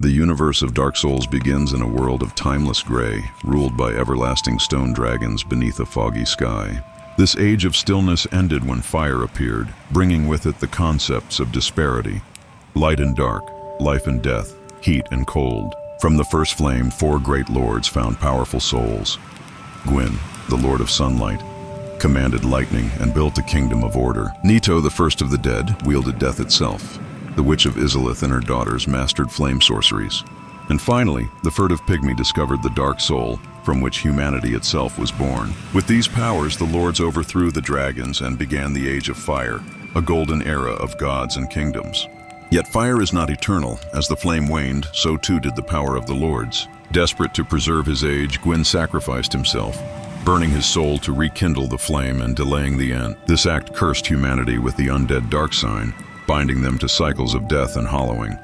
The universe of Dark Souls begins in a world of timeless gray, ruled by everlasting stone dragons beneath a foggy sky. This age of stillness ended when fire appeared, bringing with it the concepts of disparity. Light and dark, life and death, heat and cold. From the first flame, 4 great lords found powerful souls. Gwyn, the Lord of Sunlight, commanded lightning and built a kingdom of order. Nito, the first of the dead, wielded death itself. The Witch of Izalith and her daughters mastered flame sorceries. And finally, the furtive pygmy discovered the dark soul, from which humanity itself was born. With these powers, the lords overthrew the dragons and began the Age of Fire, a golden era of gods and kingdoms. Yet fire is not eternal. As the flame waned, so too did the power of the lords. Desperate to preserve his age, Gwyn sacrificed himself, burning his soul to rekindle the flame and delaying the end. This act cursed humanity with the undead dark sign, binding them to cycles of death and hollowing.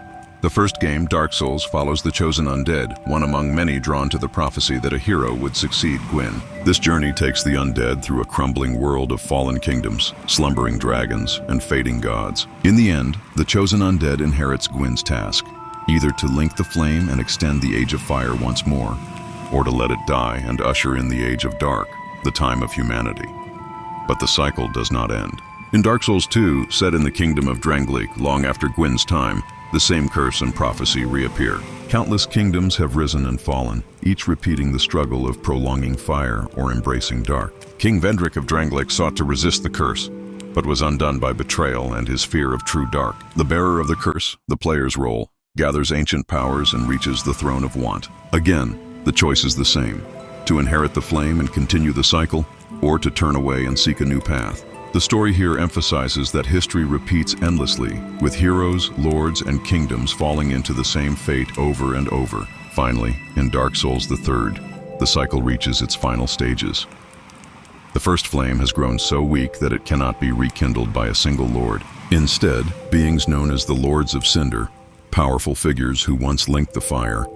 The first game, Dark Souls, follows the chosen undead, one among many drawn to the prophecy that a hero would succeed Gwyn. This journey takes the undead through a crumbling world of fallen kingdoms, slumbering dragons, and fading gods. In the end, the chosen undead inherits Gwyn's task, either to link the flame and extend the Age of Fire once more, or to let it die and usher in the Age of Dark, the time of humanity. But the cycle does not end. In Dark Souls 2, set in the kingdom of Drangleic long after Gwyn's time, the same curse and prophecy reappear. Countless kingdoms have risen and fallen, each repeating the struggle of prolonging fire or embracing dark. King Vendrick of Drangleic sought to resist the curse, but was undone by betrayal and his fear of true dark. The bearer of the curse, the player's role, gathers ancient powers and reaches the throne of want. Again, the choice is the same: to inherit the flame and continue the cycle, or to turn away and seek a new path. The story here emphasizes that history repeats endlessly, with heroes, lords, and kingdoms falling into the same fate over and over. Finally, in Dark Souls III, the cycle reaches its final stages. The first flame has grown so weak that it cannot be rekindled by a single lord. Instead, beings known as the Lords of Cinder, powerful figures who once linked the fire,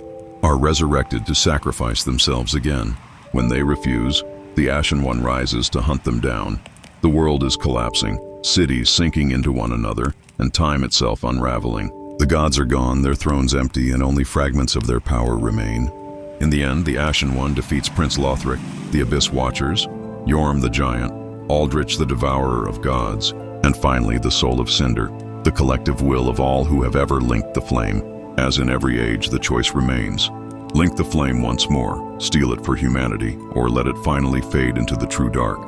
are resurrected to sacrifice themselves again. When they refuse, the Ashen One rises to hunt them down. The world is collapsing, cities sinking into one another, and time itself unraveling. The gods are gone, their thrones empty, and only fragments of their power remain. In the end, the Ashen One defeats Prince Lothric, the Abyss Watchers, Yorm the Giant, Aldrich the Devourer of Gods, and finally the Soul of Cinder, the collective will of all who have ever linked the flame. As in every age, the choice remains: link the flame once more, steal it for humanity, or let it finally fade into the true dark.